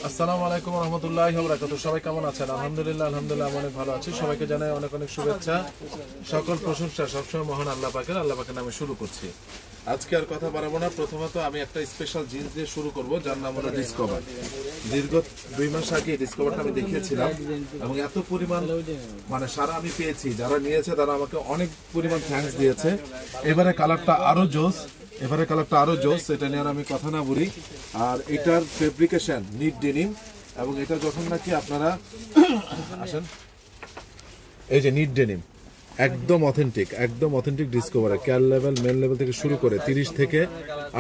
আসসালামু আলাইকুম ওয়া রাহমাতুল্লাহি ওয়া বারাকাতুহু। সবাই কেমন আছেন? আলহামদুলিল্লাহ আমি অনেক ভালো আছি। সবাইকে জানাই অনেক অনেক শুভেচ্ছা। সকল প্রশংসা সবসময় মহান আল্লাহ পাকের নামে শুরু করছি। আজকে আর কথা বাড়াবো না। প্রথমত আমি একটা স্পেশাল জিনিস দিয়ে শুরু করব, যার নাম হলো ডিসকভার। দীর্ঘ 2 মাস আগে ডিসকভারটা আমি দেখিয়েছিলাম এবং এত পরিমাণ সারা আমি পেয়েছি। যারা নিয়েছে তারা আমাকে অনেক পরিমাণ থ্যাঙ্কস দিয়েছে। এবারে কালারটা আরো জোস, এটা নিয়ে আর আমি কথা না বলি। আর এটার ফেব্রিকেশন নিট ডেনিম, এবং এটা যখন নাকি আপনারা আসেন, এই যে নিট ডেনিম একদম অথেন্টিক ডিসকভার। ক্যাল লেভেল, মেন লেভেল থেকে শুরু করে 30 থেকে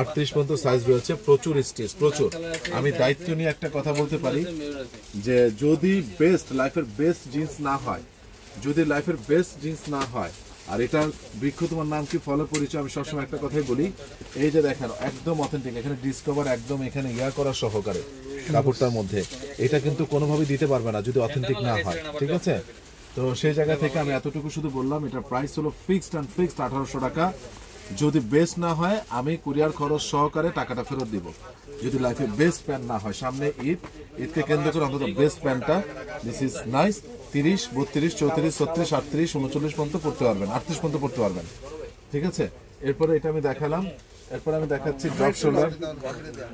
38 পর্যন্ত সাইজ রয়েছে। প্রচুর স্টিচ, প্রচুর। আমি দায়িত্ব নিয়ে একটা কথা বলতে পারি যে যদি লাইফের বেস্ট জিন্স না হয়, আর এটা বৃক্ষ তোমার নাম কি, ফলো পরিচয়, আমি সবসময় একটা কথাই বলি, এই যে দেখেন একদম অথেন্টিক। এখানে ডিসকভার একদম এখানে করা সহকারে কাপড়টার মধ্যে, এটা কিন্তু কোনোভাবেই দিতে পারবে না যদি অথেন্টিক না হয়, ঠিক আছে? তো সেই জায়গা থেকে আমি এতটুকু শুধু বললাম, এটা প্রাইস হলো ফিক্সড 1800 টাকা। যদি বেস্ট না হয় আমি কুরিয়ার খরচ সহকারে টাকাটা ফেরত দিব, যদি লাইফে বেস্ট প্যান্ট না হয়। সামনে ঈদকে কেন্দ্র করে অন্তত বেস্ট প্যান্টটা, দিস ইজ নাইস। 30, 32, 34, 36, 38, 39 পর্যন্ত পড়তে পারবেন, 38 পর্যন্ত পড়তে পারবেন, ঠিক আছে? এরপরে এটা আমি দেখালাম। এরপর আমি দেখাচ্ছি ড্রপ শোল্ডার,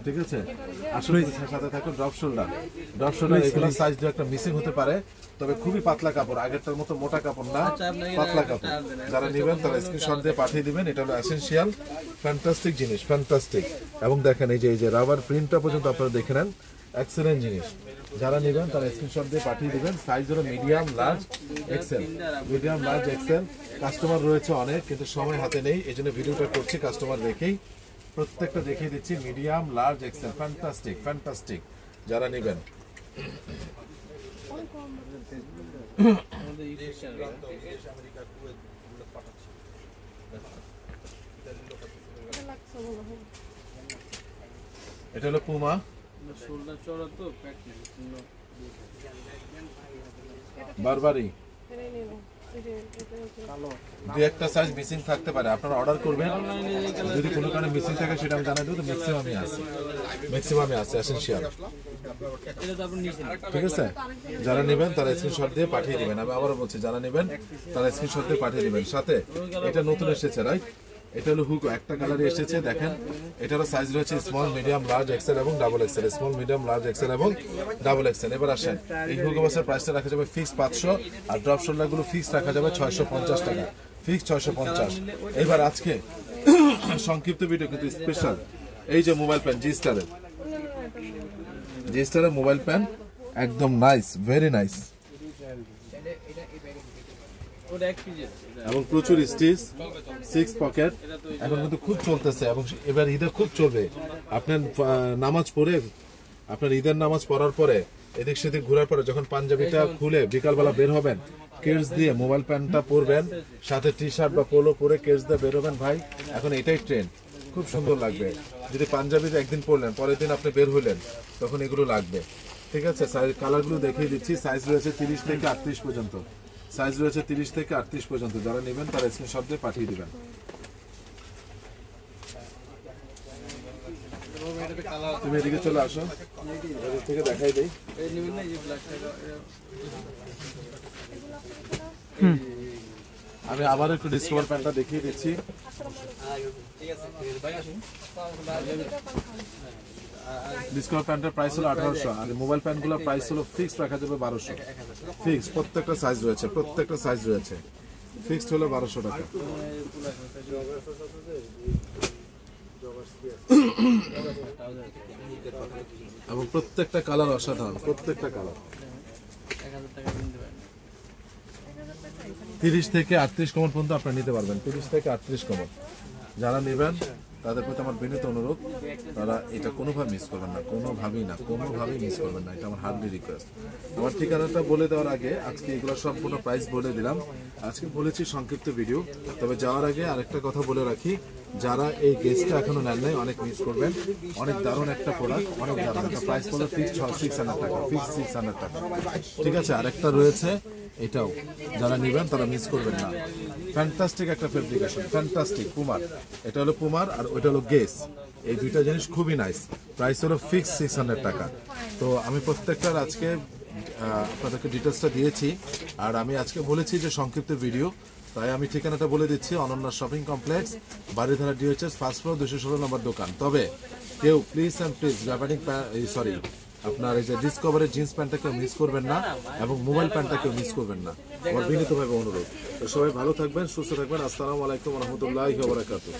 ঠিক আছে? আসলে সাথে থাকুন। ড্রপ শোল্ডার এগুলো সাইজ দু একটা মিসিং হতে পারে, তবে খুবই পাতলা কাপড়, আগেরটার মতো মোটা কাপড় না, পাতলা কাপড়। যারা নেবেন তারা স্ক্রিনশট দিয়ে পাঠিয়ে দিবেন। এটা হলো এসেনশিয়াল, ফ্যান্টাস্টিক জিনিস, ফ্যান্টাস্টিক। এবং দেখেন এই যে রাবার প্রিন্টটা পর্যন্ত আপনারা দেখে নেন, এক্সেলেন্ট জিনিস। যারা নেবেন তারা স্ক্রিনশট দিয়ে পাঠিয়ে দিবেন। সাইজ হলো মিডিয়াম, লার্জ, এক্সেল। কাস্টমার রয়েছে অনেক, কিন্তু সময় হাতে নেই, এই জন্য ভিডিওটা করছি কাস্টমার রেখেই। প্রত্যেকটা দেখিয়ে দিচ্ছি, মিডিয়াম, লার্জ, এক্সেল, ফ্যান্টাস্টিক। যারা নেবেন এটা হলো পুমা, বারবারি। দু একটা সাইজ মিসিং থাকতে পারে, আপনারা অর্ডার করবেন। যদি কোনো কারণে মিসিং থাকে সেটা আমি জানাই দেবো। ম্যাক্সিমামে আছে এসেনশিয়াল, ঠিক আছে? যারা নেবেন তারা স্ক্রিনশট দিয়ে পাঠিয়ে দিবেন। আমি আবারও বলছি, যারা নেবেন তারা স্ক্রিনশট দিয়ে পাঠিয়ে দিবেন। সাথে এটা নতুন এসেছে, রাইট? এটা হলো হুগো, একটা কালারে এসেছে। দেখেন এটারও সাইজ রয়েছে স্মল, মিডিয়াম, লার্জ, এক্সেল এবং double XL. Small, medium, large, XL এবং ডাবল এক্সেল। এবার আসেন, এই হুগো বাসের প্রাইসটা রাখা যাবে ফিক্স 500, আর ড্রপ শোল্ডারগুলো ফিক্স রাখা যাবে 650 টাকা, ফিক্স 650। এবার আজকে সংক্ষিপ্ত ভিডিও কিন্তু স্পেশাল। এই যে মোবাইল প্যান, জি স্টারের মোবাইল প্যান, একদম নাইস, ভেরি নাইস, এবং প্রচুর স্টিচ, 6 পকেট। এখন কিন্তু খুব চলতেছে এবং এবার ঈদে খুব চলবে। আপনার ঈদের নামাজ পড়ার পরে এদিক সেদিক ঘোরার পরে যখন পাঞ্জাবিটা খুলে বিকালবেলা বের হবেন, কেডস দিয়ে মোবাইল প্যান্টটা পরবেন, সাথে টি শার্ট বা পোলো পরে কেডস দিয়ে বের হবেন। ভাই এখন এটাই ট্রেন্ড, খুব সুন্দর লাগবে। যদি পাঞ্জাবিতে একদিন পরলেন, পরের দিন আপনি বের হইলেন, তখন এগুলো লাগবে, ঠিক আছে? কালারগুলো দেখিয়ে দিচ্ছি। সাইজ রয়েছে 30 থেকে 38 পর্যন্ত। যারা নেবেন তারা স্ক্রিনশট দিয়ে পাঠিয়ে দিবেন। তুমি এদিকে চলে আসো, এদিক থেকে দেখাই দেই। আমি আবার একটু ডিসকভার প্যান্টটা দেখিয়ে দিচ্ছি। ডিসকভার প্যান্টের প্রাইস হলো 1800, আর মোবাইল প্যান্টগুলোর প্রাইস হলো ফিক্সড রাখা যাবে 1200। ফিক্স, প্রত্যেকটা সাইজ রয়েছে, ফিক্সড হলো 1200 টাকা। এবং প্রত্যেকটা কালার অসাধারণ, প্রত্যেকটা কালার। 30 থেকে 38 কমর পর্যন্ত আপনারা নিতে পারবেন, 30 থেকে 38 কমর। যারা নেবেন তাদের প্রতি আমার বিনীত অনুরোধ, তারা এটা কোনোভাবে মিস করবেন না, কোনোভাবেই মিস করবেন না। এটা আমার হার্ডলি রিকোয়েস্ট। আমার ঠিকানাটা বলে দেওয়ার আগে আজকে এগুলো সম্পূর্ণ প্রাইস বলে দিলাম। আজকে বলেছি সংক্ষিপ্ত ভিডিও, তবে যাওয়ার আগে আরেকটা কথা বলে রাখি, যারা এই গেস্টটা এখনো নেন নাই অনেক মিস করবেন। অনেক দারুণ একটা প্রোডাক্ট, অনেক দারুণ একটা প্রাইস পড়বে ফিক্স 600 টাকা, ফিক্স 600 টাকা, ঠিক আছে? আরেকটা রয়েছে, এটাও যারা নেবেন তারা মিস করবেন না। ফ্যান্টাস্টিক একটা ফেব্রিকেশন, ফ্যান্টাস্টিক পুমার। এটা হলো পুমার, আর ওইটা হলো গেস। এই দুইটা জিনিস খুবই নাইস। প্রাইস হলো ফিক্স 600 টাকা। তো আমি প্রত্যেকটার আজকে আপনাদেরকে ডিটেলসটা দিয়েছি। আর আমি আজকে বলেছি যে সংক্ষিপ্ত ভিডিও, তাই আমি ঠিকানাটা বলে দিচ্ছি। Ananya shopping complex, Baridhara DHS first floor 216 নম্বর দোকান। তবে কেউ প্লিজ র্যাপাটিং সরি আপনার এই যে ডিসকভারের জিন্স প্যান্টটা কেউ মিস করবেন না এবং মোবাইল প্যান্টটা কেউ মিস করবেন না, আমার বিনীতভাবে অনুরোধ। তো সবাই ভালো থাকবেন, সুস্থ থাকবেন। আসসালামু আলাইকুম ওয়া রাহমাতুল্লাহি ওয়া বারাকাতুহু।